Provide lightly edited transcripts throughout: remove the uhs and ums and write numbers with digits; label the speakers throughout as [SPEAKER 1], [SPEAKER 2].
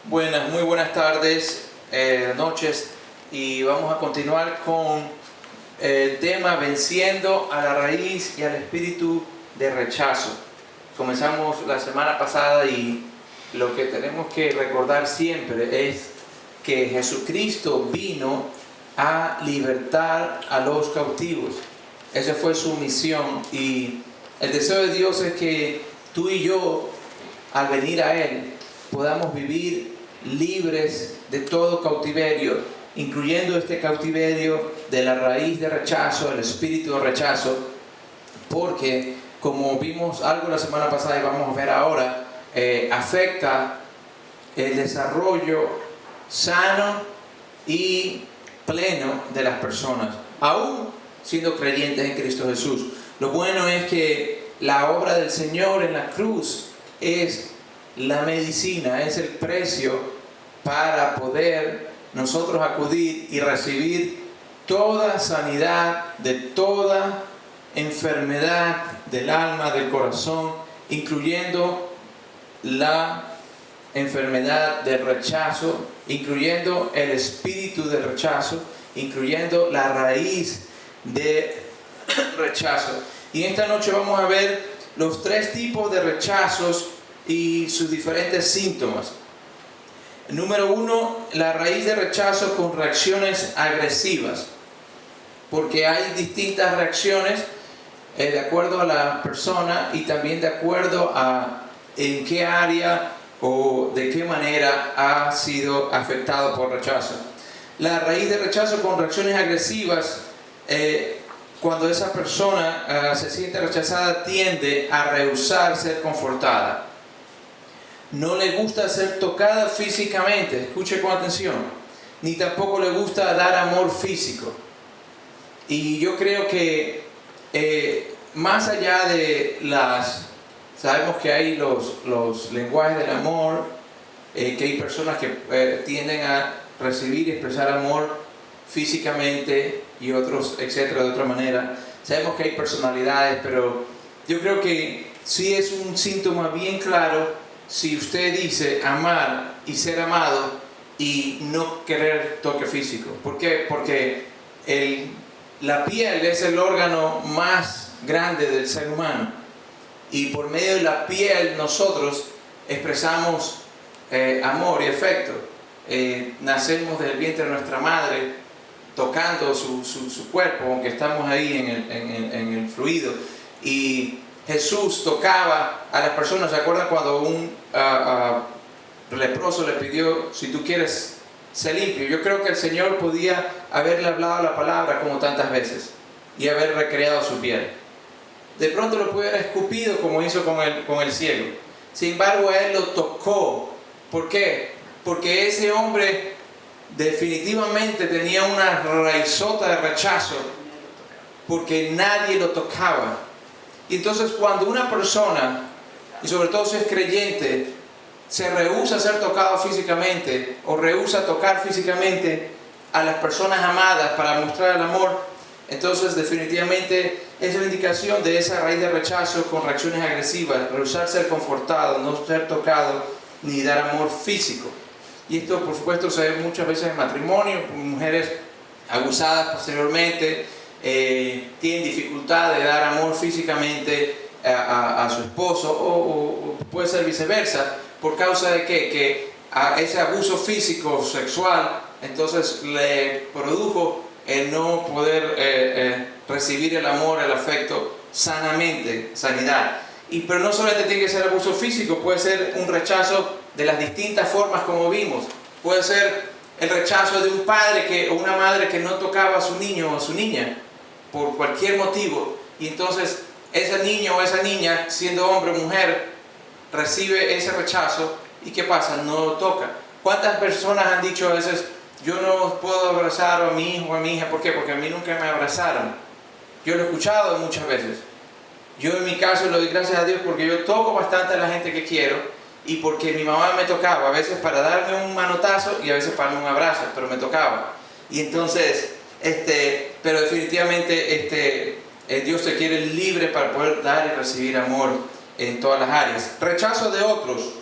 [SPEAKER 1] Muy buenas tardes, noches, y vamos a continuar con el tema venciendo a la raíz y al espíritu de rechazo. Comenzamos la semana pasada y lo que tenemos que recordar siempre es que Jesucristo vino a libertar a los cautivos. Esa fue su misión y el deseo de Dios es que tú y yo, al venir a Él, podamos vivir libres de todo cautiverio, incluyendo este cautiverio de la raíz de rechazo, el espíritu de rechazo, porque como vimos algo la semana pasada y vamos a ver ahora, afecta el desarrollo sano y pleno de las personas, aún siendo creyentes en Cristo Jesús. Lo bueno es que la obra del Señor en la cruz es la medicina, es el precio para poder nosotros acudir y recibir toda sanidad de toda enfermedad del alma, del corazón, incluyendo la enfermedad del rechazo, incluyendo el espíritu del rechazo, incluyendo la raíz de rechazo. Y esta noche vamos a ver los 3 tipos de rechazos y sus diferentes síntomas. Número 1, la raíz de rechazo con reacciones agresivas, porque hay distintas reacciones de acuerdo a la persona y también de acuerdo a en qué área o de qué manera ha sido afectado por rechazo. La raíz de rechazo con reacciones agresivas, cuando esa persona se siente rechazada, tiende a rehusar ser confortada. No le gusta ser tocada físicamente, escuche con atención, ni tampoco le gusta dar amor físico. Y yo creo que más allá de sabemos que hay los lenguajes del amor, que hay personas que tienden a recibir y expresar amor físicamente y otros, etcétera, de otra manera. Sabemos que hay personalidades, pero yo creo que sí es un síntoma bien claro si usted dice amar y ser amado y no querer toque físico. ¿Por qué? Porque la piel es el órgano más grande del ser humano y por medio de la piel nosotros expresamos amor y afecto. Nacemos del vientre de nuestra madre tocando su cuerpo, aunque estamos ahí en el fluido. Y Jesús tocaba a las personas. ¿Se acuerdan cuando un leproso le pidió, si tú quieres ser limpio? Yo creo que el Señor podía haberle hablado la palabra como tantas veces y haber recreado su piel. De pronto lo pudiera escupido como hizo con el ciego. Sin embargo, a él lo tocó. ¿Por qué? Porque ese hombre definitivamente tenía una raizota de rechazo, porque nadie lo tocaba. Y entonces cuando una persona, y sobre todo si es creyente, se rehúsa a ser tocado físicamente o rehúsa tocar físicamente a las personas amadas para mostrar el amor, entonces definitivamente es una indicación de esa raíz de rechazo con reacciones agresivas, rehusar ser confortado, no ser tocado ni dar amor físico. Y esto por supuesto se ve muchas veces en matrimonio, mujeres abusadas posteriormente, tienen dificultad de dar amor físicamente a su esposo o puede ser viceversa, por causa de que a ese abuso físico sexual entonces le produjo el no poder recibir el amor, el afecto sanamente, sanidad. Pero no solamente tiene que ser abuso físico, puede ser un rechazo de las distintas formas como vimos. Puede ser el rechazo de un padre o una madre que no tocaba a su niño o a su niña por cualquier motivo, y entonces ese niño o esa niña, siendo hombre o mujer, recibe ese rechazo y ¿qué pasa? No lo toca. ¿Cuántas personas han dicho a veces, yo no puedo abrazar a mi hijo o a mi hija? ¿Por qué? Porque a mí nunca me abrazaron. Yo lo he escuchado muchas veces. Yo en mi caso le doy gracias a Dios porque yo toco bastante a la gente que quiero y porque mi mamá me tocaba, a veces para darme un manotazo y a veces para darme un abrazo, pero me tocaba. Y entonces, pero definitivamente Dios te quiere libre para poder dar y recibir amor en todas las áreas. Rechazo de otros.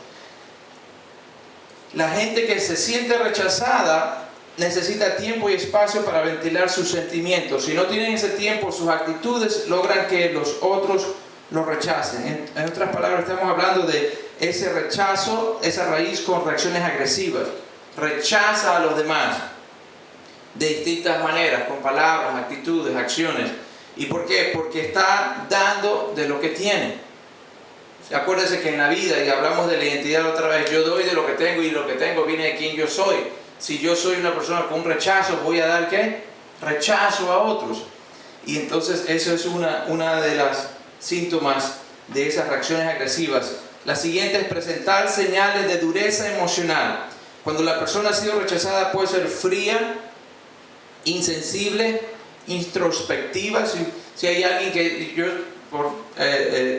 [SPEAKER 1] La gente que se siente rechazada necesita tiempo y espacio para ventilar sus sentimientos. Si no tienen ese tiempo, sus actitudes logran que los otros los rechacen. En otras palabras, estamos hablando de ese rechazo, esa raíz con reacciones agresivas. Rechaza a los demás de distintas maneras, con palabras, actitudes, acciones. ¿Y por qué? Porque está dando de lo que tiene. Acuérdense que en la vida, y hablamos de la identidad otra vez, yo doy de lo que tengo y lo que tengo viene de quien yo soy. Si yo soy una persona con un rechazo, voy a dar ¿qué? Rechazo a otros. Y entonces eso es una de las síntomas de esas reacciones agresivas. La siguiente es presentar señales de dureza emocional. Cuando la persona ha sido rechazada puede ser fría, insensible, introspectiva. Si hay alguien que yo por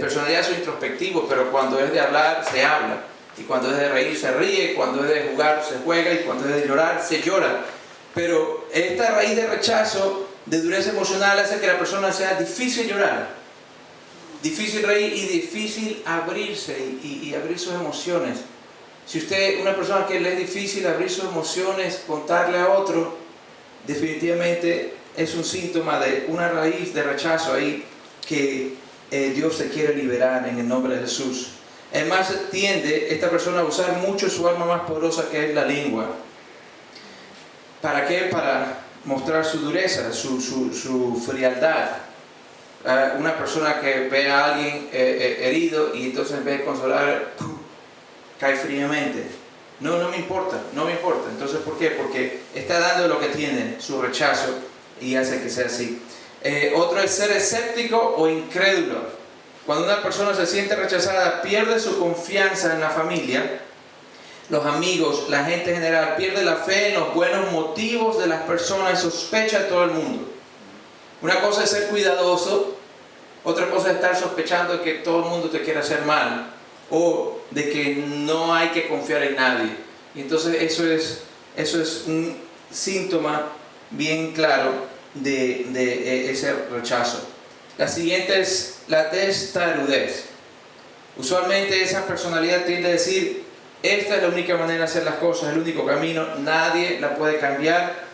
[SPEAKER 1] personalidad soy introspectivo, pero cuando es de hablar se habla, y cuando es de reír se ríe, cuando es de jugar se juega, y cuando es de llorar se llora. Pero esta raíz de rechazo, de dureza emocional, hace que la persona sea difícil llorar, difícil reír y difícil abrirse y abrir sus emociones. Si usted, una persona que le es difícil abrir sus emociones, contarle a otro, definitivamente es un síntoma de una raíz de rechazo ahí que Dios se quiere liberar en el nombre de Jesús. Además, tiende esta persona a usar mucho su arma más poderosa, que es la lengua. ¿Para qué? Para mostrar su dureza, su frialdad. Una persona que ve a alguien herido y entonces en vez de consolar, cae fríamente. No me importa. Entonces, ¿por qué? Porque está dando lo que tiene, su rechazo, y hace que sea así. Otro es ser escéptico o incrédulo. Cuando una persona se siente rechazada, pierde su confianza en la familia, los amigos, la gente en general, pierde la fe en los buenos motivos de las personas y sospecha de todo el mundo. Una cosa es ser cuidadoso, otra cosa es estar sospechando de que todo el mundo te quiere hacer mal, o de que no hay que confiar en nadie. Y entonces eso es un síntoma bien claro de ese rechazo. La siguiente es la testarudez. Usualmente esa personalidad tiende a decir: esta es la única manera de hacer las cosas, el único camino, nadie la puede cambiar.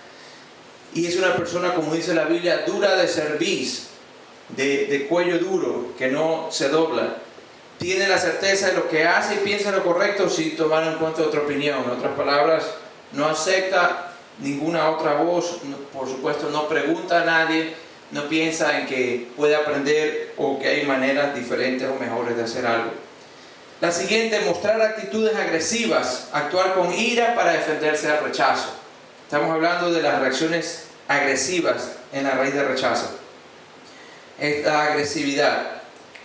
[SPEAKER 1] Y es una persona, como dice la Biblia, dura de cerviz, de cuello duro, que no se dobla. Tiene la certeza de lo que hace y piensa lo correcto sin tomar en cuenta otra opinión. En otras palabras, no acepta ninguna otra voz, por supuesto no pregunta a nadie, no piensa en que puede aprender o que hay maneras diferentes o mejores de hacer algo. La siguiente, mostrar actitudes agresivas, actuar con ira para defenderse del rechazo. Estamos hablando de las reacciones agresivas en la raíz del rechazo. Esta agresividad,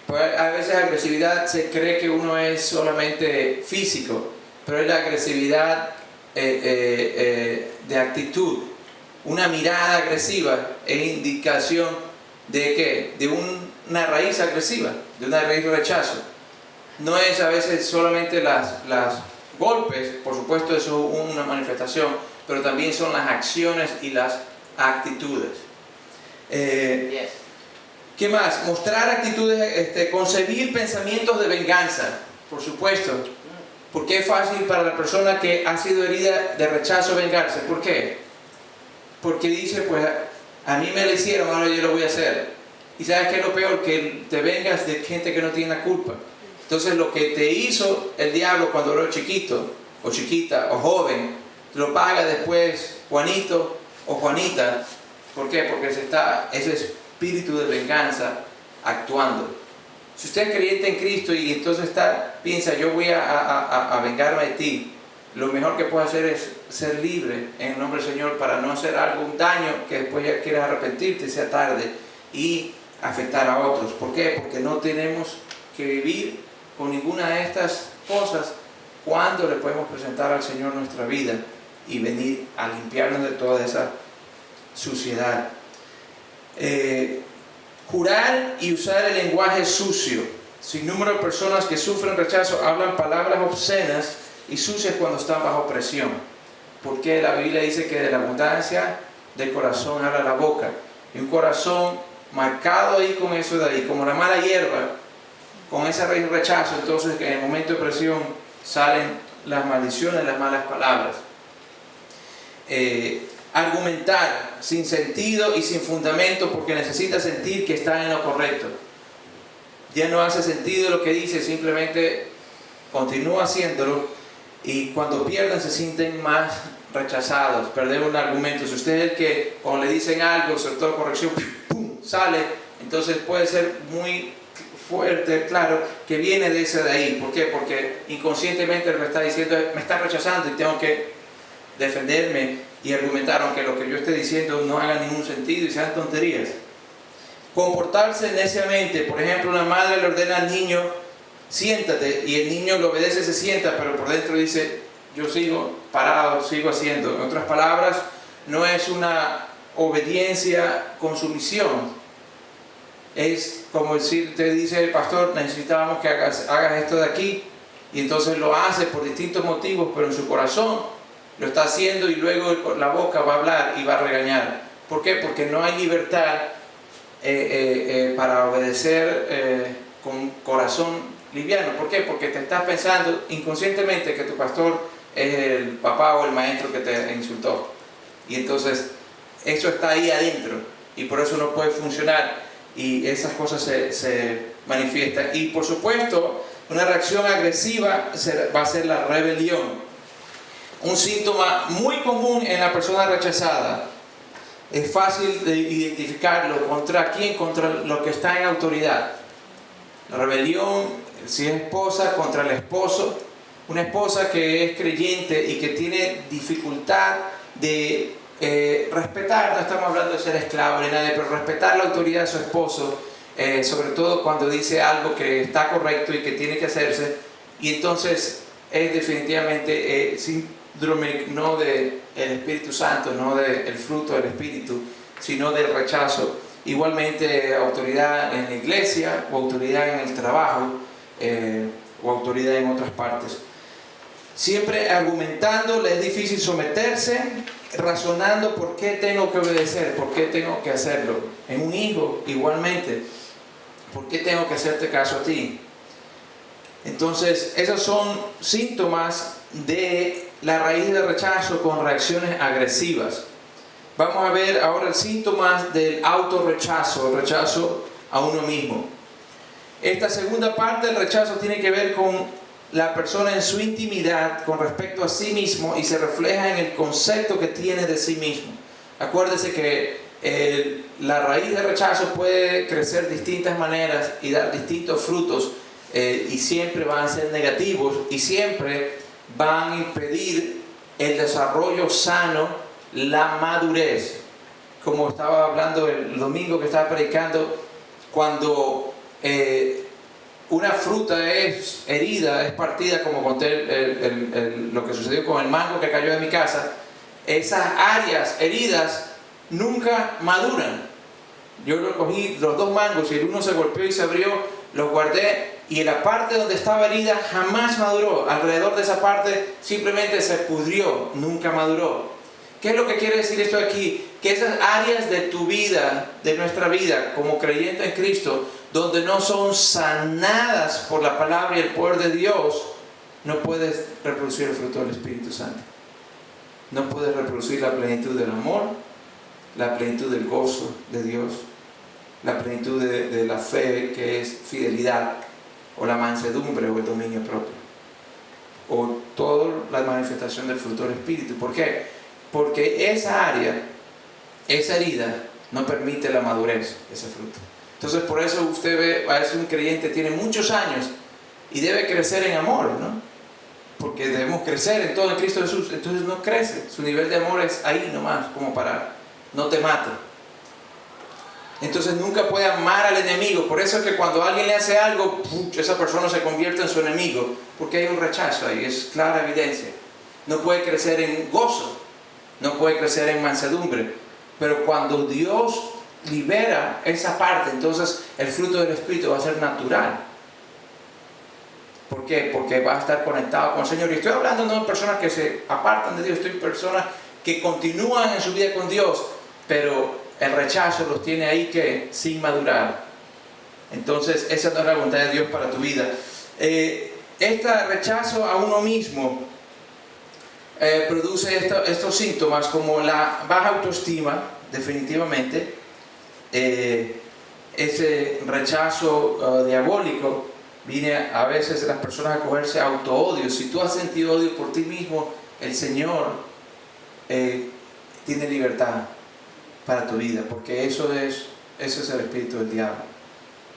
[SPEAKER 1] a veces agresividad se cree que uno es solamente físico, pero es la agresividad de actitud. Una mirada agresiva es indicación de ¿qué? De una raíz agresiva, de una raíz de rechazo. No es a veces solamente las golpes, por supuesto eso es una manifestación, pero también son las acciones y las actitudes. ¿Qué más? Mostrar actitudes, concebir pensamientos de venganza, por supuesto. Porque es fácil para la persona que ha sido herida de rechazo vengarse. ¿Por qué? Porque dice, pues a mí me lo hicieron, ahora yo lo voy a hacer. Y ¿sabes qué es lo peor? Que te vengas de gente que no tiene la culpa. Entonces lo que te hizo el diablo cuando eras chiquito, o chiquita, o joven, lo paga después Juanito o Juanita. ¿Por qué? Porque está ese espíritu de venganza actuando. Si usted es creyente en Cristo y entonces piensa, yo voy a vengarme de ti, lo mejor que puede hacer es ser libre en el nombre del Señor para no hacer algún daño que después ya quieras arrepentirte, sea tarde, y afectar a otros. ¿Por qué? Porque no tenemos que vivir con ninguna de estas cosas cuando le podemos presentar al Señor nuestra vida y venir a limpiarnos de toda esa suciedad. Jurar y usar el lenguaje sucio. Sin número de personas que sufren rechazo hablan palabras obscenas y sucias cuando están bajo presión. Porque la Biblia dice que de la abundancia del corazón habla la boca. Y un corazón marcado ahí con eso de ahí, como la mala hierba, con esa raíz de rechazo, entonces en el momento de presión salen las maldiciones, las malas palabras. Argumentar sin sentido y sin fundamento porque necesita sentir que está en lo correcto. Ya no hace sentido lo que dice, simplemente continúa haciéndolo, y cuando pierden se sienten más rechazados, perder un argumento. Si usted es el que cuando le dicen algo, sobre todo corrección, ¡pum!, sale, entonces puede ser muy fuerte, claro, que viene de ese de ahí. ¿Por qué? Porque inconscientemente lo que está diciendo es, me está rechazando y tengo que defenderme y argumentar, aunque lo que yo esté diciendo no haga ningún sentido y sean tonterías. Comportarse neciamente. Por ejemplo, una madre le ordena al niño, siéntate, y el niño le obedece, se sienta, pero por dentro dice, yo sigo parado, sigo haciendo. En otras palabras, no es una obediencia con sumisión. Es como decir, te dice el pastor, necesitábamos que hagas esto de aquí, y entonces lo hace por distintos motivos, pero en su corazón lo está haciendo, y luego la boca va a hablar y va a regañar. ¿Por qué? Porque no hay libertad para obedecer con corazón liviano. ¿Por qué? Porque te estás pensando inconscientemente que tu pastor es el papá o el maestro que te insultó, y entonces eso está ahí adentro y por eso no puede funcionar, y esas cosas se manifiestan. Y por supuesto, una reacción agresiva va a ser la rebelión, un síntoma muy común en la persona rechazada. Es fácil de identificarlo. ¿Contra quién? Contra lo que está en autoridad. La rebelión, si es esposa, contra el esposo. Una esposa que es creyente y que tiene dificultad de respetar, no estamos hablando de ser esclavo ni nada, pero respetar la autoridad de su esposo, sobre todo cuando dice algo que está correcto y que tiene que hacerse, y entonces es definitivamente síndrome no del Espíritu Santo, no del fruto del Espíritu, sino del rechazo. Igualmente autoridad en la iglesia, o autoridad en el trabajo, o autoridad en otras partes. Siempre argumentando, le es difícil someterse, razonando por qué tengo que obedecer, por qué tengo que hacerlo. En un hijo igualmente, ¿por qué tengo que hacerte caso a ti? Entonces, esos son síntomas de la raíz del rechazo con reacciones agresivas. Vamos a ver ahora el síntoma del autorrechazo, el rechazo a uno mismo. Esta segunda parte del rechazo tiene que ver con la persona en su intimidad con respecto a sí mismo, y se refleja en el concepto que tiene de sí mismo. Acuérdese que la raíz del rechazo puede crecer de distintas maneras y dar distintos frutos, y siempre van a ser negativos y siempre van a impedir el desarrollo sano, la madurez. Como estaba hablando el domingo que estaba predicando, cuando una fruta es herida, es partida, como conté lo que sucedió con el mango que cayó de mi casa, esas áreas heridas nunca maduran. Yo cogí los dos mangos y el uno se golpeó y se abrió, los guardé, y en la parte donde estaba herida jamás maduró. Alrededor de esa parte simplemente se pudrió, nunca maduró. ¿Qué es lo que quiere decir esto aquí? Que esas áreas de tu vida, de nuestra vida como creyente en Cristo, donde no son sanadas por la palabra y el poder de Dios, no puedes reproducir el fruto del Espíritu Santo. No puedes reproducir la plenitud del amor, la plenitud del gozo de Dios, la plenitud de la fe, que es fidelidad, o la mansedumbre o el dominio propio, o toda la manifestación del fruto del Espíritu. ¿Por qué? Porque esa área, esa herida, no permite la madurez de ese fruto. Entonces, por eso usted ve, a veces un creyente tiene muchos años y debe crecer en amor, ¿no? Porque debemos crecer en todo en Cristo Jesús. Entonces no crece, su nivel de amor es ahí nomás, como para no te mate. Entonces nunca puede amar al enemigo. Por eso es que cuando alguien le hace algo, esa persona se convierte en su enemigo, porque hay un rechazo ahí, es clara evidencia. No puede crecer en gozo, no puede crecer en mansedumbre. Pero cuando Dios libera esa parte, entonces el fruto del Espíritu va a ser natural. ¿Por qué? Porque va a estar conectado con el Señor. Y estoy hablando no de personas que se apartan de Dios, estoy de personas que continúan en su vida con Dios, pero el rechazo los tiene ahí que sin madurar. Entonces esa no es la voluntad de Dios para tu vida. Este rechazo a uno mismo produce estos síntomas como la baja autoestima, definitivamente, ese rechazo diabólico. Viene a veces las personas a cogerse auto-odio. Si tú has sentido odio por ti mismo, el Señor tiene libertad para tu vida, porque ese es el espíritu del diablo.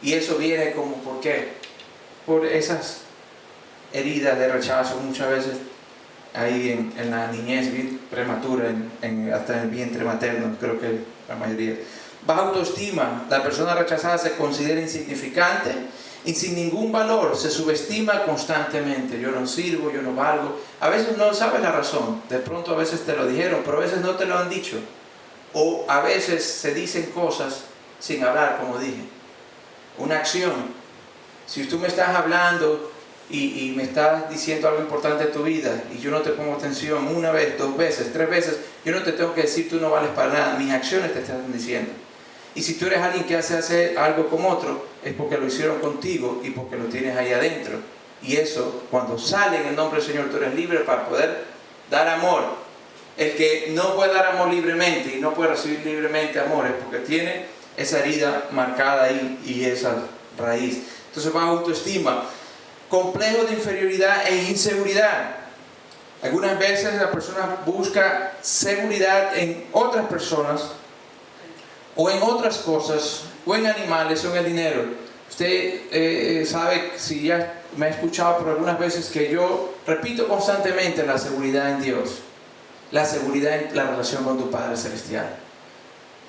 [SPEAKER 1] Y eso viene como, ¿por qué? Por esas heridas de rechazo, muchas veces ahí en la niñez bien prematura, hasta en el vientre materno, creo que la mayoría. Baja autoestima, la persona rechazada se considera insignificante y sin ningún valor, se subestima constantemente. Yo no sirvo, yo no valgo. A veces no sabes la razón, de pronto a veces te lo dijeron, pero a veces no te lo han dicho. O a veces se dicen cosas sin hablar, como dije. Una acción. Si tú me estás hablando y me estás diciendo algo importante de tu vida y yo no te pongo atención una vez, 2 veces, 3 veces, yo no te tengo que decir tú no vales para nada. Mis acciones te están diciendo. Y si tú eres alguien que hace algo con otro, es porque lo hicieron contigo y porque lo tienes ahí adentro. Y eso, cuando sale en el nombre del Señor, tú eres libre para poder dar amor. El que no puede dar amor libremente y no puede recibir libremente amor es porque tiene esa herida marcada ahí y esa raíz. Entonces, baja autoestima, complejo de inferioridad e inseguridad. Algunas veces la persona busca seguridad en otras personas, o en otras cosas, o en animales, o en el dinero. Usted sabe, si ya me ha escuchado por algunas veces, que yo repito constantemente la seguridad en Dios, la seguridad en la relación con tu Padre Celestial.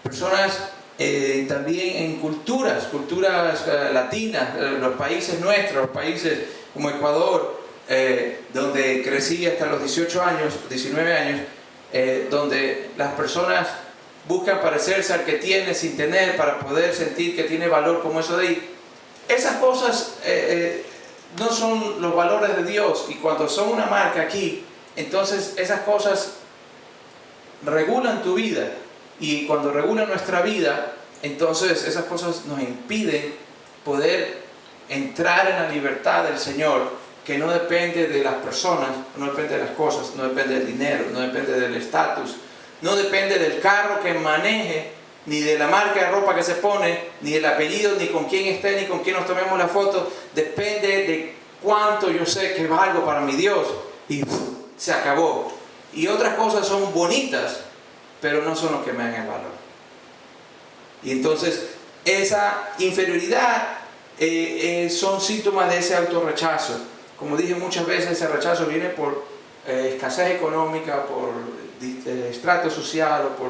[SPEAKER 1] Personas también en culturas latinas, los países nuestros, los países como Ecuador, donde crecí hasta los 18 años, 19 años, donde las personas buscan parecerse al que tiene sin tener para poder sentir que tiene valor, como eso de ahí. Esas cosas no son los valores de Dios, y cuando son una marca aquí, entonces esas cosas regulan tu vida, y cuando regulan nuestra vida, entonces esas cosas nos impiden poder entrar en la libertad del Señor, que no depende de las personas, no depende de las cosas, no depende del dinero, no depende del estatus, no depende del carro que maneje, ni de la marca de ropa que se pone, ni del apellido, ni con quién esté, ni con quién nos tomemos la foto. Depende de cuánto yo sé que valgo para mi Dios. Y se acabó. Y otras cosas son bonitas, pero no son los que me dan el valor. Y entonces esa inferioridad son síntomas de ese autorrechazo. Como dije muchas veces, ese rechazo viene por escasez económica, por estrato social o por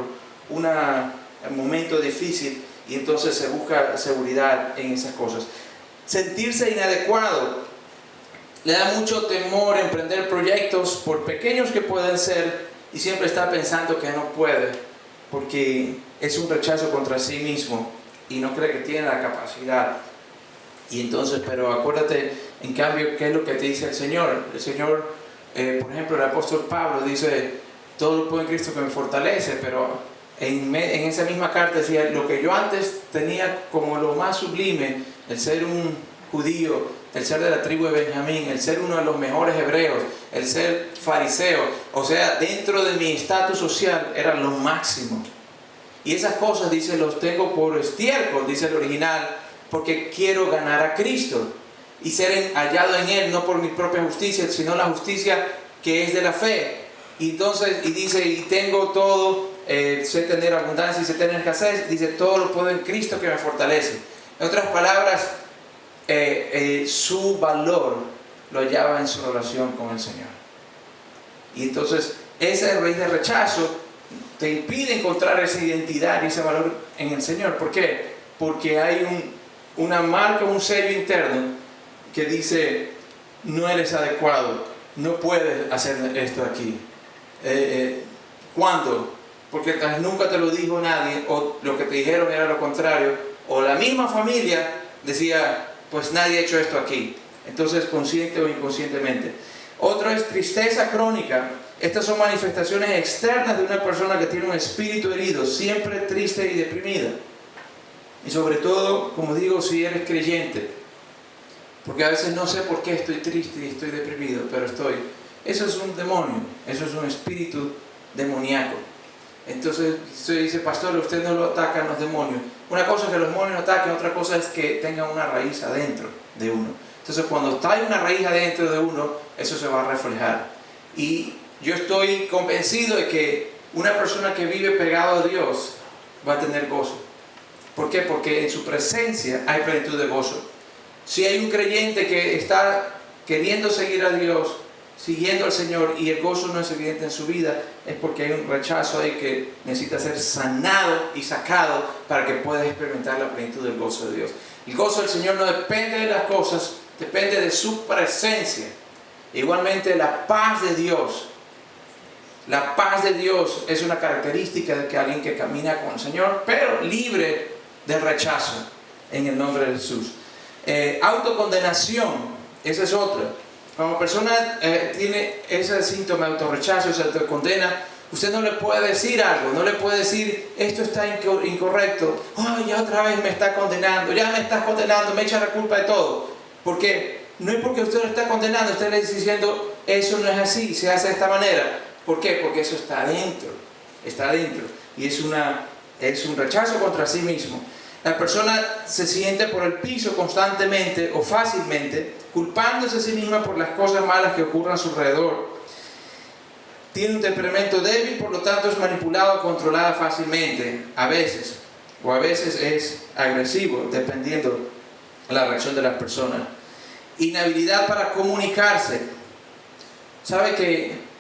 [SPEAKER 1] un momento difícil, y entonces se busca seguridad en esas cosas. Sentirse inadecuado. Le da mucho temor emprender proyectos, por pequeños que puedan ser, y siempre está pensando que no puede, porque es un rechazo contra sí mismo y no cree que tiene la capacidad. Y entonces, pero acuérdate, en cambio, ¿qué es lo que te dice el Señor? El Señor, por ejemplo, el apóstol Pablo dice: todo lo puedo en Cristo que me fortalece, pero en esa misma carta decía: lo que yo antes tenía como lo más sublime, el ser un judío, el ser de la tribu de Benjamín, el ser uno de los mejores hebreos, el ser fariseo, o sea, dentro de mi estatus social era lo máximo. Y esas cosas, dice, los tengo por estiércol, dice el original, porque quiero ganar a Cristo y ser hallado en Él, no por mi propia justicia, sino la justicia que es de la fe. Y entonces, y dice, y tengo todo, sé tener abundancia y sé tener escasez, dice, todo lo puedo en Cristo que me fortalece. En otras palabras, su valor lo hallaba en su relación con el Señor. Y entonces, esa raíz de rechazo te impide encontrar esa identidad y ese valor en el Señor. ¿Por qué? Porque hay una marca, un sello interno que dice: no eres adecuado, no puedes hacer esto aquí. ¿Cuándo? Porque nunca te lo dijo nadie, o lo que te dijeron era lo contrario, o la misma familia decía: pues nadie ha hecho esto aquí. Entonces, consciente o inconscientemente. Otro es tristeza crónica. Estas son manifestaciones externas de una persona que tiene un espíritu herido, siempre triste y deprimida. Y sobre todo, como digo, si eres creyente, porque a veces no sé por qué estoy triste y estoy deprimido, pero estoy. eso es un demonio, eso es un espíritu demoníaco. Entonces usted dice, pastor, usted no lo atacan los demonios. Una cosa es que los demonios ataquen, otra cosa es que tengan una raíz adentro de uno. Entonces cuando hay una raíz adentro de uno, eso se va a reflejar. Y yo estoy convencido de que una persona que vive pegado a Dios va a tener gozo. ¿Por qué? Porque en su presencia hay plenitud de gozo. Si hay un creyente que está queriendo seguir a Dios, siguiendo al Señor, y el gozo no es evidente en su vida, es porque hay un rechazo ahí que necesita ser sanado y sacado para que pueda experimentar la plenitud del gozo de Dios. El gozo del Señor no depende de las cosas, depende de su presencia. Igualmente la paz de Dios. La paz de Dios es una característica de que alguien que camina con el Señor, pero libre del rechazo, en el nombre de Jesús. Autocondenación, esa es otra. Cuando la persona tiene ese síntoma de autorrechazo, se autocondena, usted no le puede decir algo, no le puede decir, esto está incorrecto, oh, ya otra vez me está condenando, ya me estás condenando, me echa la culpa de todo. Porque no es porque usted lo está condenando, usted le está diciendo, eso no es así, se hace de esta manera. ¿Por qué? Porque eso está adentro, y es un rechazo contra sí mismo. La persona se siente por el piso constantemente o fácilmente, culpándose a sí misma por las cosas malas que ocurren a su alrededor. Tiene un temperamento débil, por lo tanto es manipulado o controlado fácilmente, a veces es agresivo, dependiendo de la reacción de las personas. Inhabilidad para comunicarse. ¿Sabe que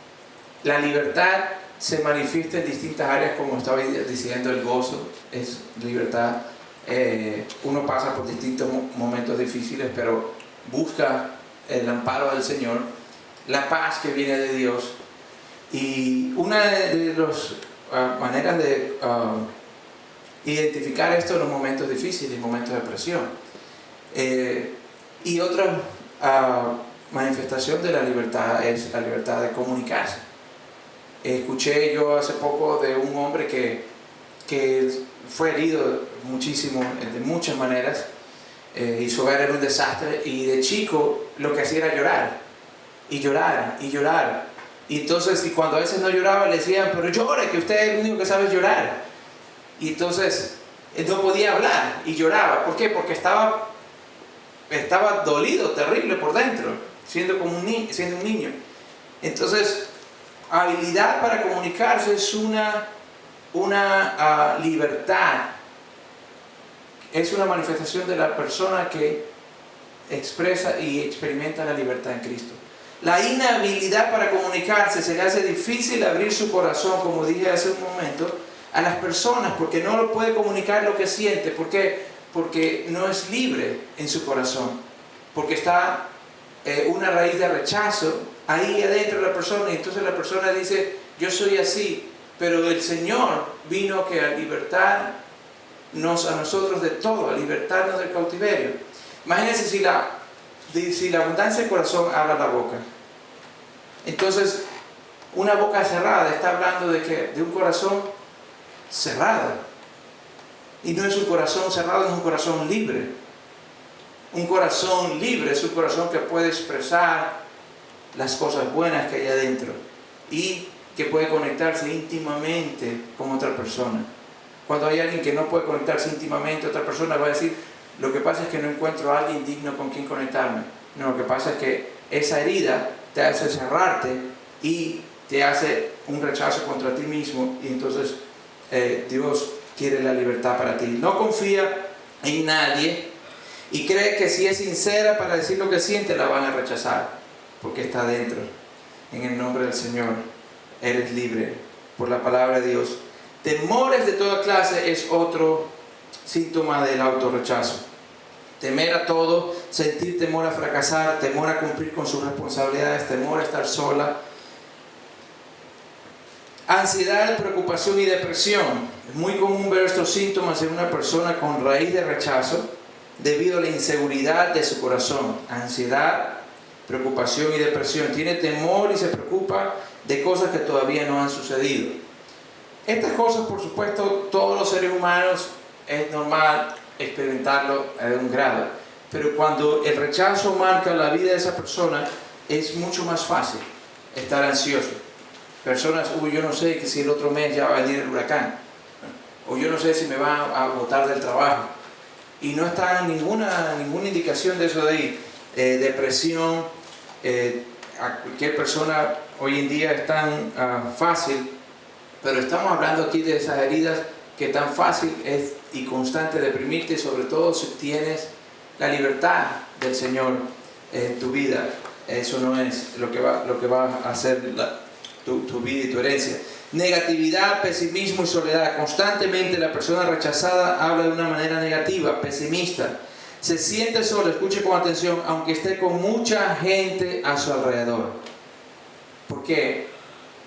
[SPEAKER 1] la libertad se manifiesta en distintas áreas, como estaba diciendo, el gozo es libertad? Uno pasa por distintos momentos difíciles, pero busca el amparo del Señor, la paz que viene de Dios. Y una de las maneras de identificar esto en los momentos difíciles, momentos de presión. Y otra manifestación de la libertad es la libertad de comunicarse. Escuché yo hace poco de un hombre que fue herido muchísimo, de muchas maneras, y su hogar era un desastre, y de chico lo que hacía era llorar, y llorar, y llorar. Y entonces, y cuando a veces no lloraba, le decían, pero llore, que usted es el único que sabe llorar. Y entonces, él no podía hablar, y lloraba. ¿Por qué? Porque estaba dolido, terrible por dentro, siendo un niño. Entonces, habilidad para comunicarse es una libertad, es una manifestación de la persona que expresa y experimenta la libertad en Cristo. La inhabilidad para comunicarse, se le hace difícil abrir su corazón, como dije hace un momento, a las personas, porque no lo puede comunicar lo que siente. ¿Por qué? Porque no es libre en su corazón, porque está una raíz de rechazo ahí adentro de la persona, y entonces la persona dice, yo soy así, pero el Señor vino que a libertarnos a nosotros de todo, a libertarnos del cautiverio. Imagínense si la abundancia del corazón habla la boca. Entonces, una boca cerrada está hablando de un corazón cerrado. Y no es un corazón cerrado, es un corazón libre. Un corazón libre es un corazón que puede expresar las cosas buenas que hay adentro y que puede conectarse íntimamente con otra persona. Cuando hay alguien que no puede conectarse íntimamente, otra persona va a decir, lo que pasa es que no encuentro a alguien digno con quien conectarme. No, lo que pasa es que esa herida te hace cerrarte y te hace un rechazo contra ti mismo, y entonces Dios quiere la libertad para ti. No confía en nadie y cree que si es sincera para decir lo que siente, la van a rechazar, porque está dentro. En el nombre del Señor, eres libre por la palabra de Dios. Temores de toda clase es otro síntoma del autorrechazo. Temer a todo, sentir temor a fracasar, temor a cumplir con sus responsabilidades, temor a estar sola. Ansiedad, preocupación y depresión. Es muy común ver estos síntomas en una persona con raíz de rechazo debido a la inseguridad de su corazón. Ansiedad, preocupación y depresión. Tiene temor y se preocupa de cosas que todavía no han sucedido. Estas cosas, por supuesto, todos los seres humanos es normal experimentarlo a un grado, pero cuando el rechazo marca la vida de esa persona es mucho más fácil, estar ansioso. Personas, yo no sé que si el otro mes ya va a venir el huracán, o yo no sé si me van a botar del trabajo. Y no está ninguna indicación de eso de ahí. Depresión, a cualquier persona hoy en día es tan fácil, pero estamos hablando aquí de esas heridas que tan fácil es y constante deprimirte, sobre todo si tienes la libertad del Señor en tu vida. Eso no es lo que va a hacer tu vida y tu herencia. Negatividad, pesimismo y soledad. Constantemente la persona rechazada habla de una manera negativa, pesimista. Se siente solo, escuche con atención, aunque esté con mucha gente a su alrededor. ¿Por qué?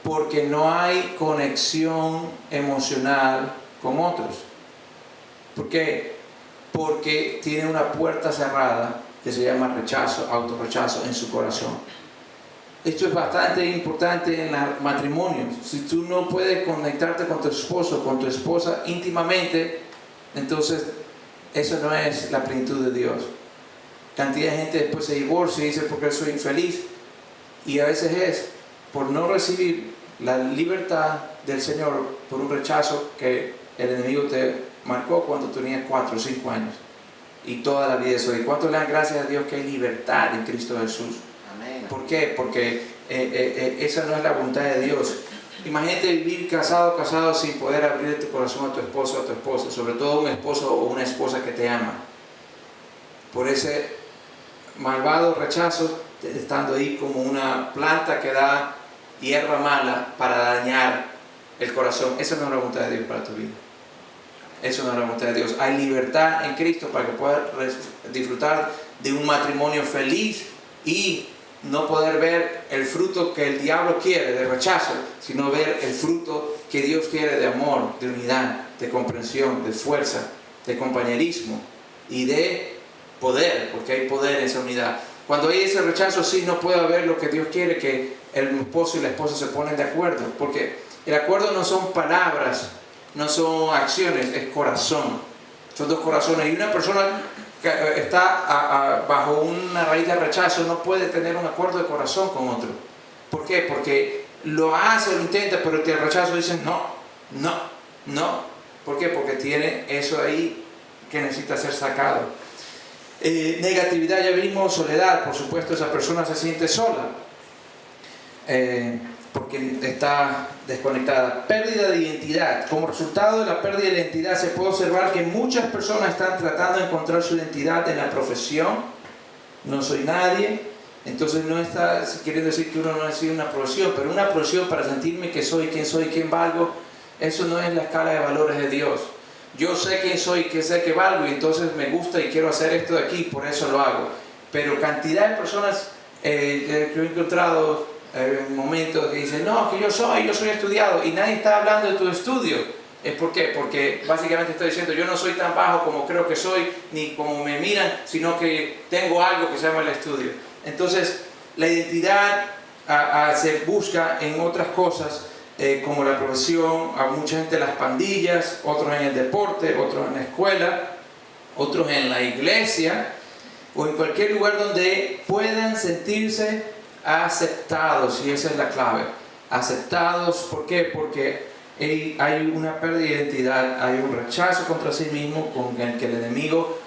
[SPEAKER 1] Porque no hay conexión emocional con otros. ¿Por qué? Porque tiene una puerta cerrada que se llama rechazo, autorrechazo en su corazón. Esto es bastante importante en el matrimonio. Si tú no puedes conectarte con tu esposo, con tu esposa íntimamente, entonces eso no es la plenitud de Dios. Cantidad de gente después se divorcia y dice porque soy infeliz. Y a veces es por no recibir la libertad del Señor por un rechazo que el enemigo te marcó cuando tenías 4 o 5 años. Y toda la vida eso. ¿Y cuánto le dan gracias a Dios que hay libertad en Cristo Jesús? Amén. ¿Por qué? Porque esa no es la voluntad de Dios. Imagínate vivir casado sin poder abrir tu corazón a tu esposo o a tu esposa, sobre todo un esposo o una esposa que te ama. Por ese malvado rechazo, estando ahí como una planta que da hierba mala para dañar el corazón. Esa no es la voluntad de Dios para tu vida. Eso no es la voluntad de Dios. Hay libertad en Cristo para que puedas disfrutar de un matrimonio feliz y no poder ver el fruto que el diablo quiere de rechazo, sino ver el fruto que Dios quiere de amor, de unidad, de comprensión, de fuerza, de compañerismo y de poder, porque hay poder en esa unidad. Cuando hay ese rechazo, sí, no puede haber lo que Dios quiere, que el esposo y la esposa se ponen de acuerdo, porque el acuerdo no son palabras, no son acciones, es corazón. Son dos corazones. Y una persona que está bajo una raíz de rechazo no puede tener un acuerdo de corazón con otro. ¿Por qué? Porque lo hace, lo intenta, pero el rechazo dice no. ¿Por qué? Porque tiene eso ahí que necesita ser sacado. Negatividad, ya vimos. Soledad, por supuesto, esa persona se siente sola. Porque está desconectada. Pérdida de identidad. Como resultado de la pérdida de identidad se puede observar que muchas personas están tratando de encontrar su identidad en la profesión. No soy nadie. Entonces no está queriendo decir que uno no necesita una profesión, pero una profesión para sentirme que soy, quién valgo. Eso no es la escala de valores de Dios. Yo sé quién soy, que sé que valgo y entonces me gusta y quiero hacer esto de aquí, por eso lo hago. Pero cantidad de personas que he encontrado en momentos que dicen, no, que yo soy estudiado, y nadie está hablando de tu estudio. ¿Por qué? Porque básicamente está diciendo, yo no soy tan bajo como creo que soy, ni como me miran, sino que tengo algo que se llama el estudio. Entonces, la identidad se busca en otras cosas, como la profesión, a mucha gente en las pandillas, otros en el deporte, otros en la escuela, otros en la iglesia, o en cualquier lugar donde puedan sentirse aceptados, y esa es la clave. Aceptados, ¿por qué? Porque hay una pérdida de identidad, hay un rechazo contra sí mismo con el que el enemigo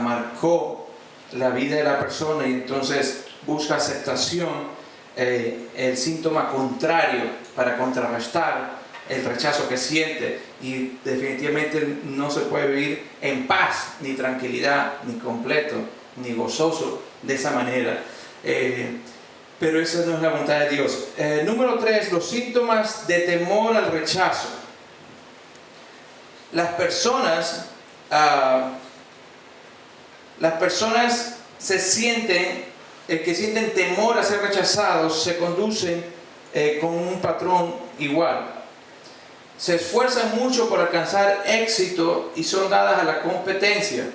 [SPEAKER 1] marcó la vida de la persona, y entonces busca aceptación, el síntoma contrario para contrarrestar el rechazo que siente, y definitivamente no se puede vivir en paz, ni tranquilidad, ni completo, ni gozoso de esa manera. Pero esa no es la voluntad de Dios. Número 3, los síntomas de temor al rechazo. Las personas se sienten, que sienten temor a ser rechazados, se conducen con un patrón igual. Se esfuerzan mucho por alcanzar éxito y son dadas a la competencia.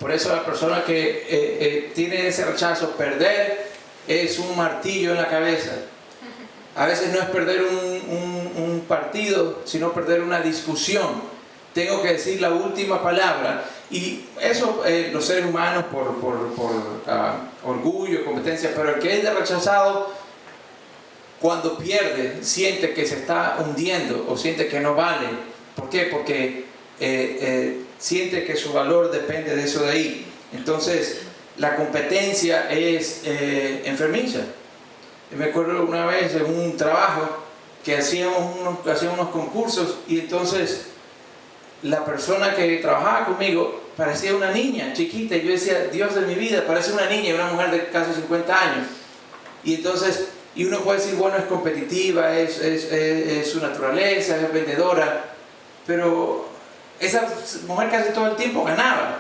[SPEAKER 1] Por eso la persona que tiene ese rechazo, perder es un martillo en la cabeza. A veces no es perder un partido, sino perder una discusión. Tengo que decir la última palabra. Y eso los seres humanos por orgullo, competencia, pero el que es de rechazado Cuando pierde, siente que se está hundiendo o siente que no vale. ¿Por qué? Porque siente que su valor depende de eso de ahí. Entonces, la competencia es enfermiza. Me acuerdo una vez en un trabajo que hacíamos unos concursos y entonces la persona que trabajaba conmigo parecía una niña chiquita y yo decía, Dios de mi vida, parece una niña, una mujer de casi 50 años. Y entonces, y uno puede decir, bueno, es competitiva, es su naturaleza, es vendedora, pero esa mujer casi todo el tiempo ganaba.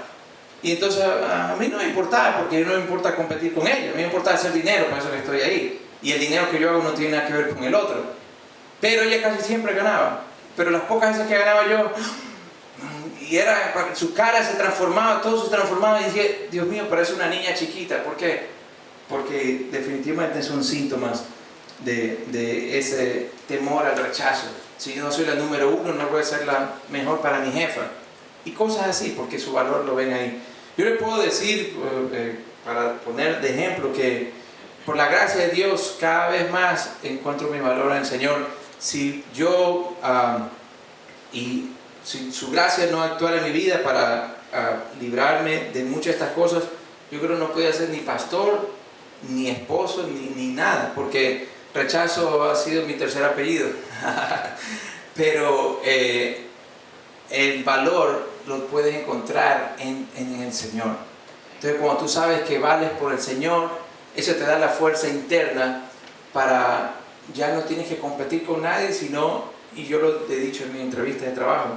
[SPEAKER 1] Y entonces a mí no me importaba, porque no me importa competir con ella, a mí me importa hacer dinero, para eso que estoy ahí. Y el dinero que yo hago no tiene nada que ver con el otro. Pero ella casi siempre ganaba. Pero las pocas veces que ganaba yo, y su cara se transformaba, todo se transformaba, y decía, Dios mío, parece una niña chiquita. ¿Por qué? Porque definitivamente son síntomas de ese temor al rechazo. Si yo no soy la número uno, no voy a ser la mejor para mi jefa. Y cosas así, porque su valor lo ven ahí. Yo le puedo decir, para poner de ejemplo, que por la gracia de Dios cada vez más encuentro mi valor en el Señor. Si yo, y si su gracia no actuara en mi vida para librarme de muchas de estas cosas, yo creo que no podía ser ni pastor, ni esposo, ni nada, porque rechazo ha sido mi tercer apellido. Pero el valor lo puedes encontrar en el Señor. Entonces, cuando tú sabes que vales por el Señor, eso te da la fuerza interna para ya no tienes que competir con nadie, sino, y yo lo he dicho en mi entrevista de trabajo,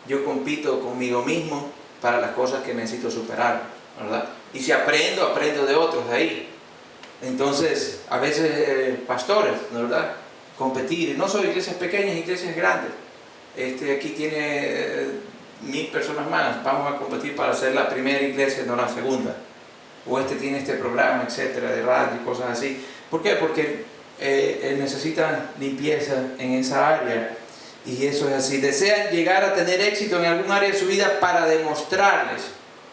[SPEAKER 1] yo compito conmigo mismo para las cosas que necesito superar, ¿verdad? Y si aprendo de otros de ahí. Entonces, a veces pastores, ¿verdad? Competir, no solo iglesias pequeñas, iglesias grandes. Aquí tiene 1000 personas más, vamos a competir para ser la primera iglesia, no la segunda. O tiene este programa, etcétera, de radio y cosas así. ¿Por qué? Porque necesitan limpieza en esa área. Y eso es así. Desean llegar a tener éxito en algún área de su vida para demostrarles.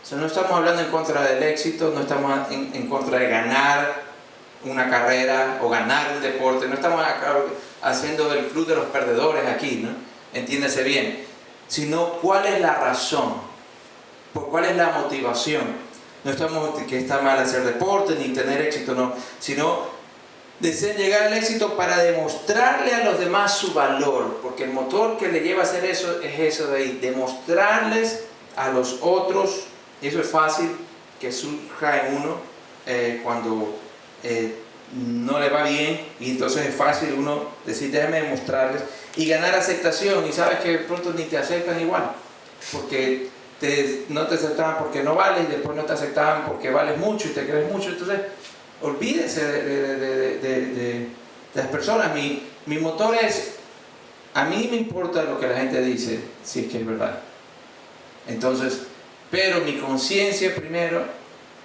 [SPEAKER 1] O sea, no estamos hablando en contra del éxito, no estamos en contra de ganar una carrera o ganar un deporte. No estamos haciendo el club de los perdedores aquí, ¿no? Entiéndase bien. Sino cuál es la razón, cuál es la motivación. No estamos que está mal hacer deporte ni tener éxito, no, sino desean llegar al éxito para demostrarle a los demás su valor, porque el motor que le lleva a hacer eso es eso de ahí, demostrarles a los otros. Y eso es fácil que surja en uno cuando no le va bien, y entonces es fácil uno decir, déjame demostrarles y ganar aceptación, y sabes que de pronto ni te aceptan igual, porque no te aceptaban porque no vales, y después no te aceptaban porque vales mucho y te crees mucho. Entonces olvídense de las personas. Mi motor es, a mí me importa lo que la gente dice, si es que es verdad. Entonces, pero mi conciencia primero,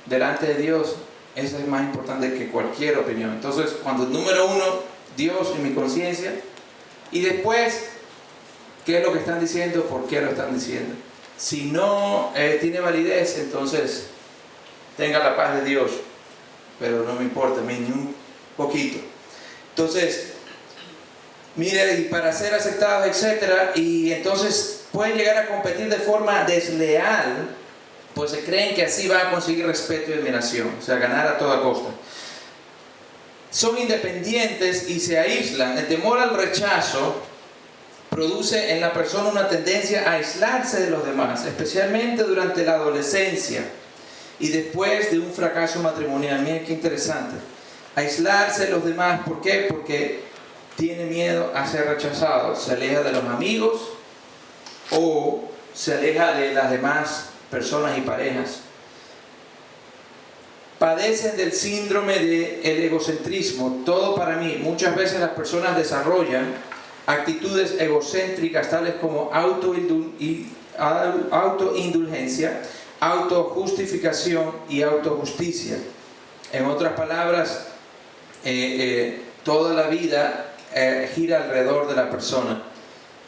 [SPEAKER 1] delante de Dios, eso es más importante que cualquier opinión. Entonces, cuando número uno, Dios y mi conciencia, y después, ¿qué es lo que están diciendo? ¿Por qué lo están diciendo? Si no tiene validez, entonces tenga la paz de Dios, pero no me importa a mí ni un poquito. Entonces, mire, y para ser aceptados, etcétera, y entonces pueden llegar a competir de forma desleal, pues se creen que así van a conseguir respeto y admiración, o sea, ganar a toda costa. Son independientes y se aíslan. El temor al rechazo produce en la persona una tendencia a aislarse de los demás, especialmente durante la adolescencia y después de un fracaso matrimonial. Miren qué interesante. Aislarse de los demás, ¿por qué? Porque tiene miedo a ser rechazado. Se aleja de los amigos o se aleja de las demás personas y parejas. Padecen del síndrome del egocentrismo, todo para mí. Muchas veces las personas desarrollan actitudes egocéntricas tales como autoindulgencia, autojustificación y autojusticia. En otras palabras, toda la vida gira alrededor de la persona.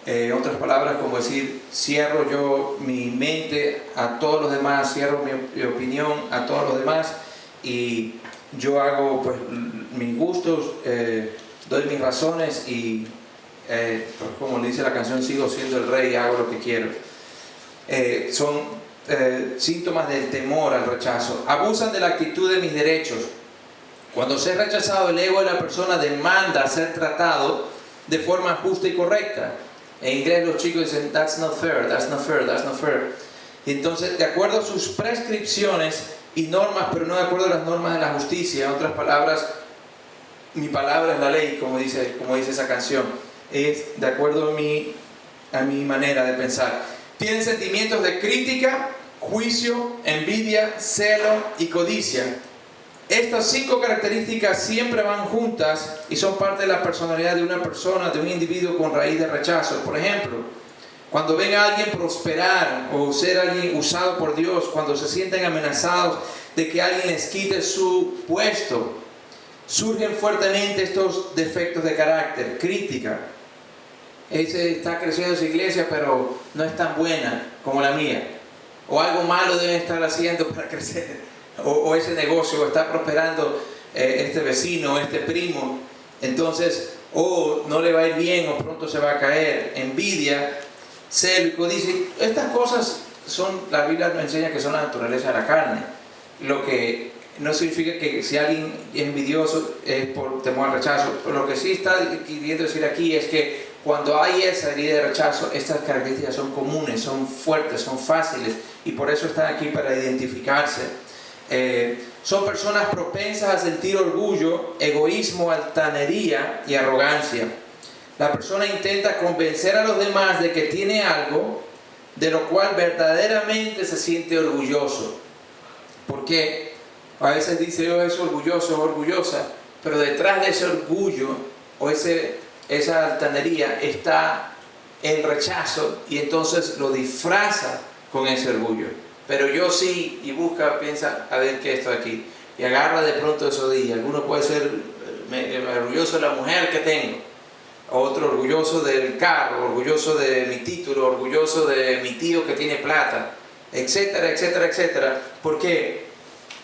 [SPEAKER 1] En otras palabras, como decir, cierro yo mi mente a todos los demás, cierro mi opinión a todos los demás, y yo hago pues mis gustos, doy mis razones y, pues como dice la canción, sigo siendo el rey y hago lo que quiero. Son síntomas del temor al rechazo. Abusan de la actitud de mis derechos. Cuando se es rechazado, el ego de la persona demanda ser tratado de forma justa y correcta. En inglés los chicos dicen, that's not fair, that's not fair, that's not fair. Y entonces, de acuerdo a sus prescripciones y normas, pero no de acuerdo a las normas de la justicia, en otras palabras, mi palabra es la ley, como dice esa canción, es de acuerdo a mi manera de pensar. Tienen sentimientos de crítica, juicio, envidia, celo y codicia. Estas 5 características siempre van juntas y son parte de la personalidad de una persona, de un individuo con raíz de rechazo. Por ejemplo, cuando ven a alguien prosperar o ser alguien usado por Dios, cuando se sienten amenazados de que alguien les quite su puesto, surgen fuertemente estos defectos de carácter, crítica. Ese está creciendo su iglesia, pero no es tan buena como la mía. O algo malo deben estar haciendo para crecer. O ese negocio, está prosperando este vecino, este primo. Entonces, no le va a ir bien o pronto se va a caer. Envidia, celo y codicia. Estas cosas la Biblia nos enseña que son la naturaleza de la carne. Lo que no significa que si alguien es envidioso es por temor al rechazo. Pero lo que sí está queriendo decir aquí es que cuando hay esa herida de rechazo, estas características son comunes, son fuertes, son fáciles y por eso están aquí para identificarse. Son personas propensas a sentir orgullo, egoísmo, altanería y arrogancia. La persona intenta convencer a los demás de que tiene algo de lo cual verdaderamente se siente orgulloso. Porque a veces dice yo es orgulloso o orgullosa, pero detrás de ese orgullo o esa altanería está el rechazo y entonces lo disfraza con ese orgullo. Pero yo sí, y piensa, a ver qué es esto de aquí. Y agarra de pronto esos días. Alguno puede ser orgulloso de la mujer que tengo. Otro orgulloso del carro, orgulloso de mi título, orgulloso de mi tío que tiene plata. Etcétera, etcétera, etcétera. ¿Por qué?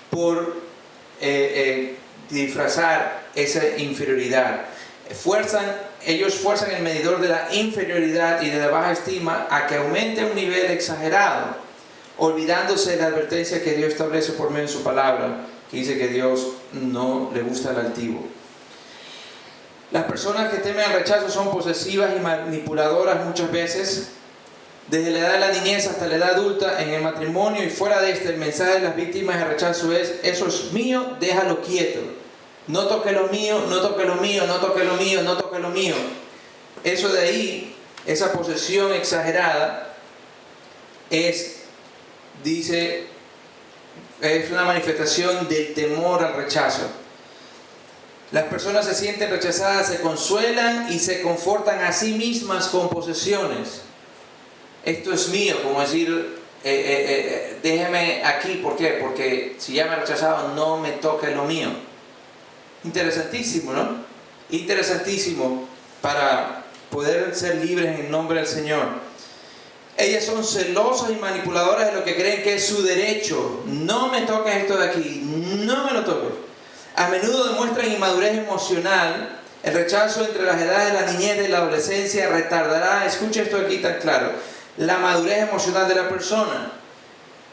[SPEAKER 1] Por disfrazar esa inferioridad. Ellos fuerzan el medidor de la inferioridad y de la baja estima a que aumente a un nivel exagerado, olvidándose de la advertencia que Dios establece por medio de su palabra, que dice que Dios no le gusta el altivo. Las personas que temen el rechazo son posesivas y manipuladoras muchas veces. Desde la edad de la niñez hasta la edad adulta, en el matrimonio y fuera de el mensaje de las víctimas de rechazo es: eso es mío, déjalo quieto. No toque lo mío, no toque lo mío, no toque lo mío, no toque lo mío. Eso de ahí, esa posesión exagerada, es una manifestación del temor al rechazo. Las personas se sienten rechazadas, se consuelan y se confortan a sí mismas con posesiones. Esto es mío, como decir, déjeme aquí. ¿Por qué? Porque si ya me he rechazado, no me toque lo mío. Interesantísimo, ¿no? Interesantísimo para poder ser libres en el nombre del Señor. Ellas son celosas y manipuladoras de lo que creen que es su derecho. No me toques esto de aquí, no me lo toques. A menudo demuestran inmadurez emocional. El rechazo entre las edades de la niñez y la adolescencia retardará, escucha esto aquí tan claro, la madurez emocional de la persona.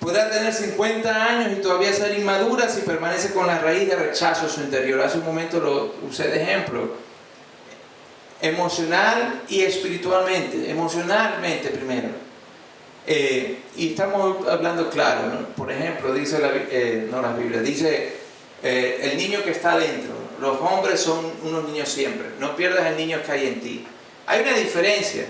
[SPEAKER 1] Podrá tener 50 años y todavía ser inmadura si permanece con la raíz de rechazo en su interior. Hace un momento lo usé de ejemplo. Emocional y espiritualmente. Emocionalmente primero. Y estamos hablando claro, ¿no? Por ejemplo, dice la Biblia, dice el niño que está dentro. Los hombres son unos niños siempre. No pierdas el niño que hay en ti. Hay una diferencia.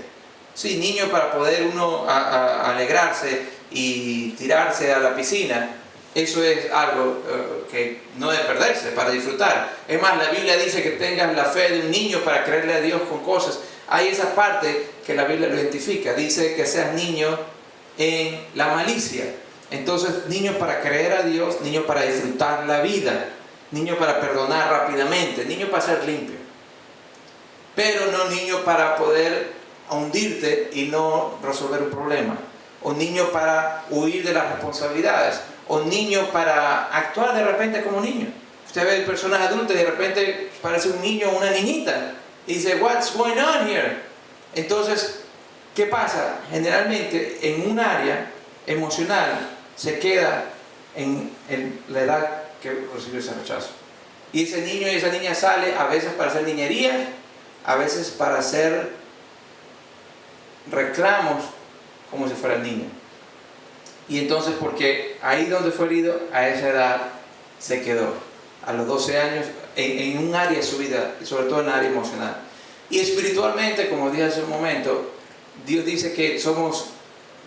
[SPEAKER 1] Sí, niño para poder uno alegrarse y tirarse a la piscina, eso es algo que no debe perderse, para disfrutar. Es más, la Biblia dice que tengas la fe de un niño para creerle a Dios con cosas. Hay esa parte que la Biblia lo identifica, dice que seas niño en la malicia. Entonces, niño para creer a Dios, niño para disfrutar la vida, niño para perdonar rápidamente, niño para ser limpio. Pero no niño para poder hundirte y no resolver un problema. O niño para huir de las responsabilidades. O niño para actuar de repente como niño. Usted ve personas adultas y de repente parece un niño o una niñita. Y dice, what's going on here? Entonces, ¿qué pasa? Generalmente en un área emocional se queda en la edad que recibió ese rechazo. Y ese niño y esa niña sale a veces para hacer niñerías, a veces para hacer reclamos como si fuera niño. Y entonces, porque ahí donde fue herido, a esa edad se quedó, a los 12 años, en un área de su vida, sobre todo en el área emocional. Y espiritualmente, como dije hace un momento, Dios dice que somos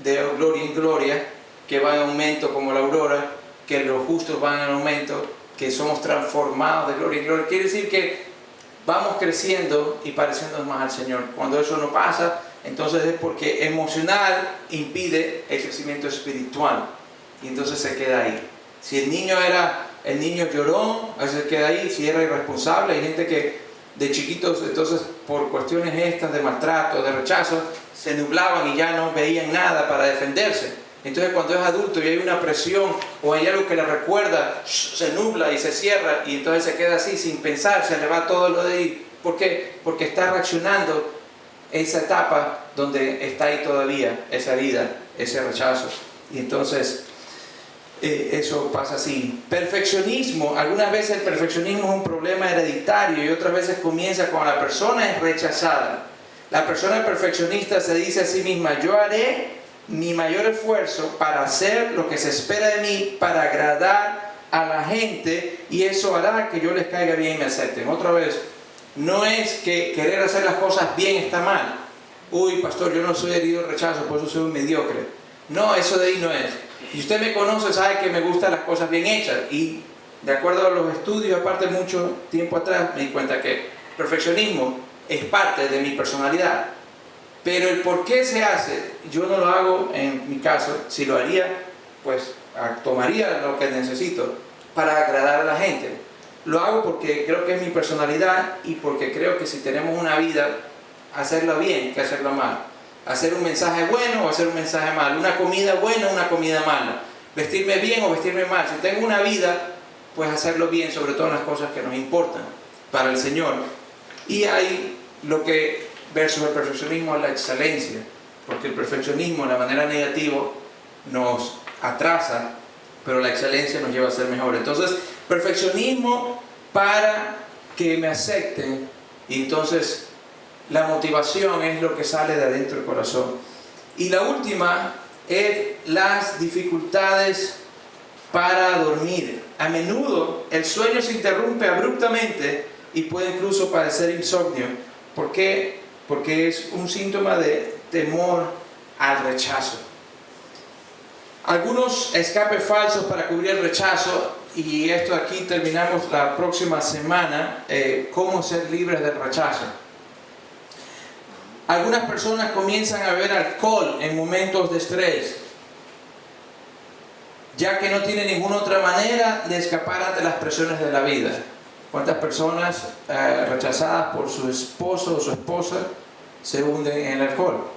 [SPEAKER 1] de gloria en gloria, que va en aumento como la aurora, que los justos van en aumento, que somos transformados de gloria en gloria. Quiere decir que vamos creciendo y pareciéndonos más al Señor. Cuando eso no pasa, entonces es porque emocional impide el crecimiento espiritual. Y entonces se queda ahí. Si el niño era el niño llorón, a veces se queda ahí. Si era irresponsable, hay gente que de chiquitos, entonces por cuestiones estas de maltrato, de rechazo, se nublaban y ya no veían nada para defenderse. Entonces cuando es adulto y hay una presión o hay algo que le recuerda, se nubla y se cierra y entonces se queda así sin pensar, se le va todo lo de ahí. ¿Por qué? Porque está reaccionando esa etapa donde está ahí todavía esa herida, ese rechazo. Y entonces eso pasa así. Perfeccionismo. Algunas veces el perfeccionismo es un problema hereditario y otras veces comienza cuando la persona es rechazada. La persona perfeccionista se dice a sí misma, yo haré mi mayor esfuerzo para hacer lo que se espera de mí, para agradar a la gente, y eso hará que yo les caiga bien y me acepten. Otra vez, no es que querer hacer las cosas bien está mal. Uy, pastor, yo no soy herido de rechazo, por eso soy un mediocre. No, eso de ahí no es. Y usted me conoce, sabe que me gustan las cosas bien hechas. Y de acuerdo a los estudios, aparte mucho tiempo atrás, me di cuenta que perfeccionismo es parte de mi personalidad. Pero el por qué se hace, yo no lo hago en mi caso. Si lo haría, pues tomaría lo que necesito para agradar a la gente. Lo hago porque creo que es mi personalidad y porque creo que si tenemos una vida, hacerla bien que hacerla mal. Hacer un mensaje bueno o hacer un mensaje malo. Una comida buena o una comida mala. Vestirme bien o vestirme mal. Si tengo una vida, pues hacerlo bien, sobre todo en las cosas que nos importan para el Señor. Y hay lo que versus el perfeccionismo es la excelencia, porque el perfeccionismo de manera negativa nos atrasa, pero la excelencia nos lleva a ser mejor. Entonces, perfeccionismo para que me acepten, y entonces la motivación es lo que sale de adentro del corazón. Y la última es las dificultades para dormir. A menudo el sueño se interrumpe abruptamente y puede incluso padecer insomnio. ¿Por qué? Porque es un síntoma de temor al rechazo. Algunos escapes falsos para cubrir el rechazo, y esto aquí terminamos la próxima semana, cómo ser libres del rechazo. Algunas personas comienzan a beber alcohol en momentos de estrés, ya que no tienen ninguna otra manera de escapar ante las presiones de la vida. ¿Cuántas personas rechazadas por su esposo o su esposa se hunden en el alcohol?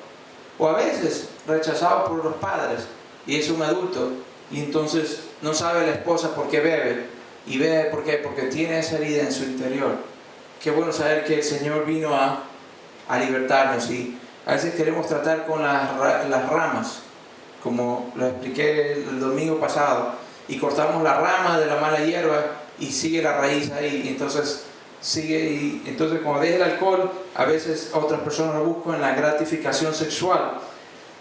[SPEAKER 1] O a veces rechazados por los padres, y es un adulto, y entonces no sabe la esposa por qué bebe, y bebe ¿por qué? Porque tiene esa herida en su interior. Qué bueno saber que el Señor vino a libertarnos, y a veces queremos tratar con las ramas, como lo expliqué el domingo pasado, y cortamos la rama de la mala hierba y sigue la raíz ahí, y entonces sigue, y entonces cuando deja el alcohol, a veces otras personas buscan la gratificación sexual.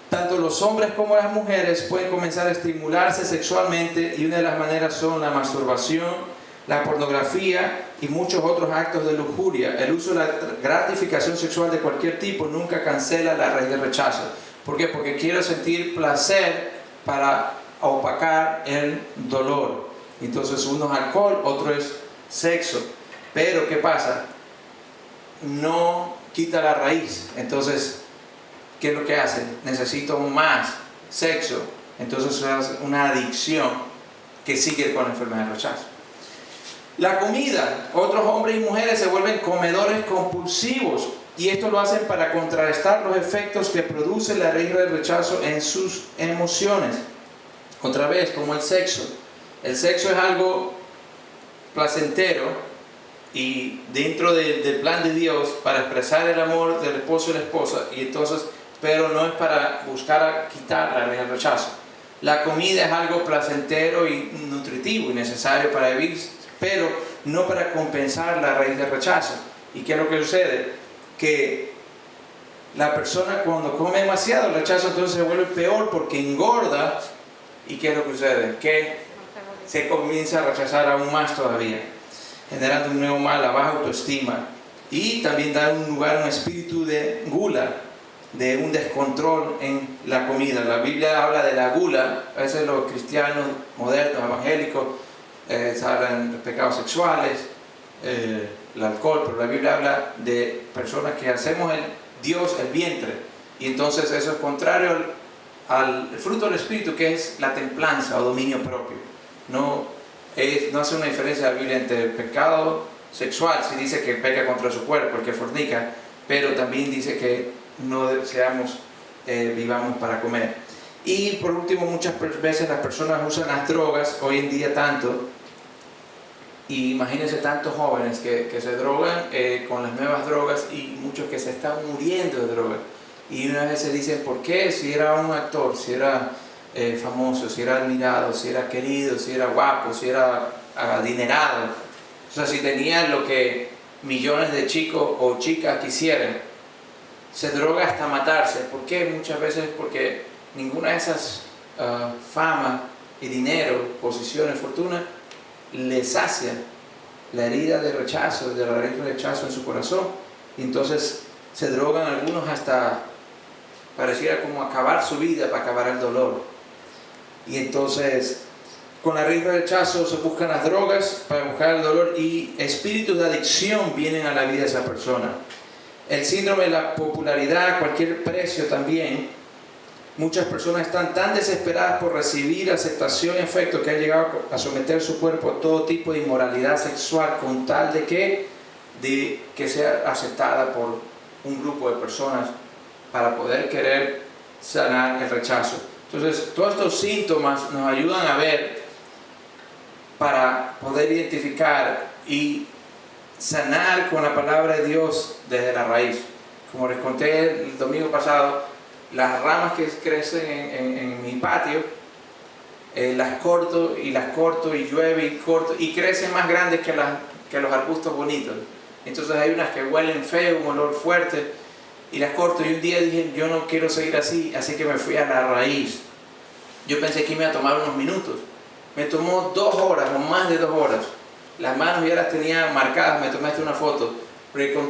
[SPEAKER 1] Tanto los hombres como las mujeres pueden comenzar a estimularse sexualmente, y una de las maneras son la masturbación, la pornografía y muchos otros actos de lujuria. El uso de la gratificación sexual de cualquier tipo nunca cancela la raíz del rechazo. ¿Por qué? Porque quiero sentir placer para opacar el dolor. Entonces uno es alcohol, otro es sexo. Pero ¿qué pasa? No quita la raíz. Entonces, ¿qué es lo que hace? Necesito más sexo. Entonces es una adicción que sigue con la enfermedad de rechazo. La comida. Otros hombres y mujeres se vuelven comedores compulsivos, y esto lo hacen para contrarrestar los efectos que produce la raíz del rechazo en sus emociones. Otra vez, como el sexo. El sexo es algo placentero y dentro del plan de Dios para expresar el amor del esposo y la esposa, y entonces, pero no es para buscar quitar la raíz del rechazo. La comida es algo placentero y nutritivo y necesario para vivir, pero no para compensar la raíz del rechazo. ¿Y qué es lo que sucede? Que la persona cuando come demasiado, el rechazo entonces se vuelve peor porque engorda. ¿Y qué es lo que sucede? Que se comienza a rechazar aún más todavía, generando un nuevo mal, la baja autoestima, y también da un lugar a un espíritu de gula, de un descontrol en la comida. La Biblia habla de la gula. A veces los cristianos modernos, evangélicos, hablan de pecados sexuales, el alcohol, pero la Biblia habla de personas que hacemos Dios el vientre, y entonces eso es contrario al fruto del Espíritu, que es la templanza o dominio propio. No hace una diferencia la Biblia entre el pecado sexual, si dice que peca contra su cuerpo, el que fornica, pero también dice que no vivamos para comer. Y por último, muchas veces las personas usan las drogas, hoy en día tanto, y imagínense tantos jóvenes que se drogan con las nuevas drogas, y muchos que se están muriendo de drogas. Y una vez se dicen, ¿por qué? Si era un actor, si era famoso, si era admirado, si era querido, si era guapo, si era adinerado, o sea, si tenía lo que millones de chicos o chicas quisieran, se droga hasta matarse. ¿Por qué? Muchas veces porque ninguna de esas fama y dinero, posiciones, fortuna, le sacia la herida de rechazo, de la raíz de rechazo en su corazón, y entonces se drogan algunos hasta pareciera como acabar su vida para acabar el dolor. Y entonces con la raíz de rechazo se buscan las drogas para buscar el dolor, y espíritus de adicción vienen a la vida de esa persona. El síndrome de la popularidad a cualquier precio también. Muchas personas están tan desesperadas por recibir aceptación y afecto que han llegado a someter su cuerpo a todo tipo de inmoralidad sexual con tal de que sea aceptada por un grupo de personas para poder querer sanar el rechazo. Entonces, todos estos síntomas nos ayudan a ver para poder identificar y sanar con la palabra de Dios desde la raíz. Como les conté el domingo pasado, las ramas que crecen en mi patio, las corto y llueve y corto, y crecen más grandes que los arbustos bonitos. Entonces hay unas que huelen feo, un olor fuerte, y las corto. Y un día dije, yo no quiero seguir así que me fui a la raíz. Yo pensé que me iba a tomar unos minutos. Me tomó 2 horas o más de 2 horas. Las manos ya las tenía marcadas, me tomé una foto.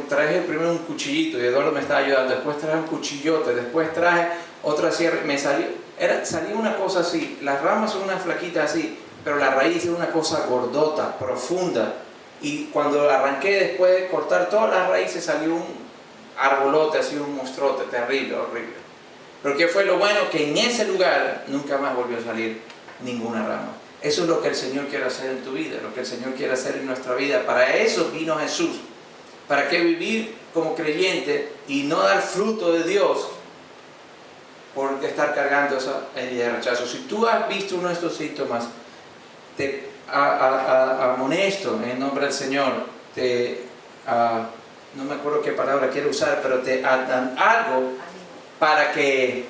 [SPEAKER 1] Traje primero un cuchillito y Eduardo me estaba ayudando. Después traje un cuchillote, después traje otra sierra. Salía una cosa así. Las ramas son unas flaquitas así, pero la raíz es una cosa gordota, profunda. Y cuando la arranqué, después de cortar todas las raíces, salió un arbolote, así un monstruote, terrible, horrible. Pero ¿qué fue lo bueno? Que en ese lugar nunca más volvió a salir ninguna rama. Eso es lo que el Señor quiere hacer en tu vida, lo que el Señor quiere hacer en nuestra vida. Para eso vino Jesús. ¿Para qué vivir como creyente y no dar fruto de Dios por estar cargando esa herida de rechazo? Si tú has visto uno de estos síntomas, te amonesto en el nombre del Señor, no me acuerdo qué palabra quiero usar, pero te dan algo para que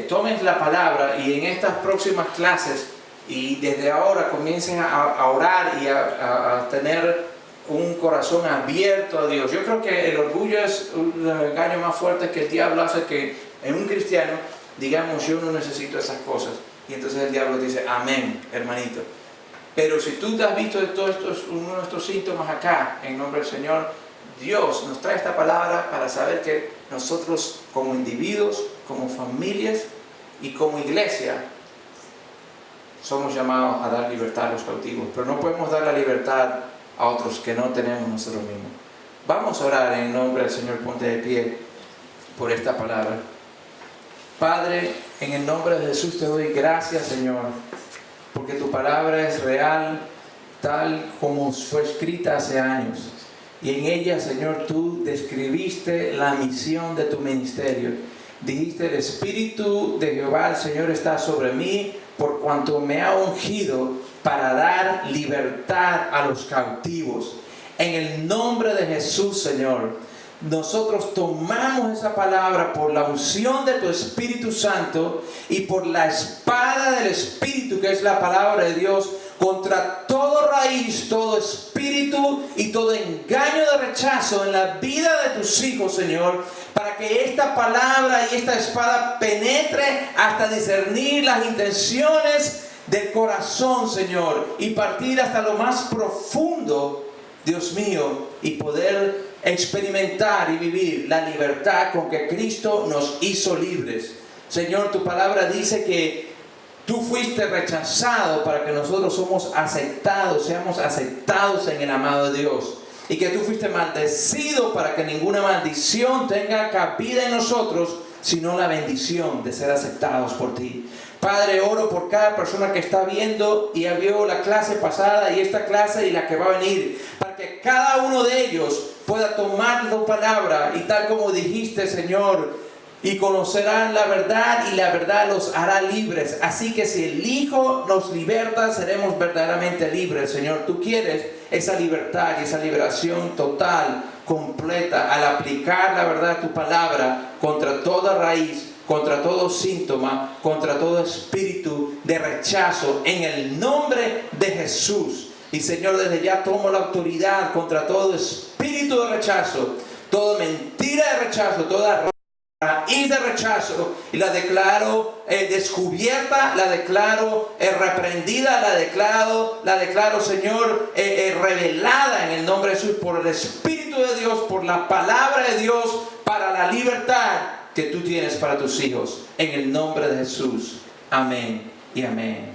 [SPEAKER 1] tomes la palabra, y en estas próximas clases y desde ahora comiencen a orar y a tener un corazón abierto a Dios. Yo creo que el orgullo es un engaño más fuerte que el diablo hace que en un cristiano digamos, yo no necesito esas cosas, y entonces el diablo dice, amén, hermanito. Pero si tú te has visto de todos uno de estos síntomas acá, en nombre del Señor, Dios nos trae esta palabra para saber que nosotros como individuos, como familias y como iglesia somos llamados a dar libertad a los cautivos, pero no podemos dar la libertad a otros que no tenemos nosotros mismos. Vamos a orar en el nombre del Señor. Ponte de pie por esta palabra. Padre, en el nombre de Jesús te doy gracias, Señor, porque tu palabra es real, tal como fue escrita hace años. Y en ella, Señor, tú describiste la misión de tu ministerio. Dijiste, el Espíritu de Jehová, el Señor, está sobre mí, por cuanto me ha ungido para dar libertad a los cautivos. En el nombre de Jesús, Señor, nosotros tomamos esa palabra por la unción de tu Espíritu Santo y por la espada del Espíritu, que es la palabra de Dios, contra toda raíz, todo espíritu y todo engaño de rechazo en la vida de tus hijos, Señor, para que esta palabra y esta espada penetre hasta discernir las intenciones del corazón, Señor, y partir hasta lo más profundo, Dios mío, y poder experimentar y vivir la libertad con que Cristo nos hizo libres. Señor, tu palabra dice que tú fuiste rechazado para que nosotros seamos aceptados en el amado de Dios. Y que tú fuiste maldecido para que ninguna maldición tenga cabida en nosotros, sino la bendición de ser aceptados por ti. Padre, oro por cada persona que está viendo y vio la clase pasada y esta clase y la que va a venir, para que cada uno de ellos pueda tomar tu palabra y tal como dijiste, Señor, y conocerán la verdad y la verdad los hará libres. Así que si el Hijo nos liberta, seremos verdaderamente libres, Señor. Tú quieres esa libertad y esa liberación total, completa, al aplicar la verdad de tu palabra contra toda raíz, contra todo síntoma, contra todo espíritu de rechazo, en el nombre de Jesús. Y Señor, desde ya tomo la autoridad contra todo espíritu de rechazo, toda mentira de rechazo, toda raíz de rechazo, y la declaro descubierta, la declaro reprendida, la declaro, Señor, revelada en el nombre de Jesús por el Espíritu de Dios, por la palabra de Dios, para la libertad que tú tienes para tus hijos, en el nombre de Jesús. Amén y amén.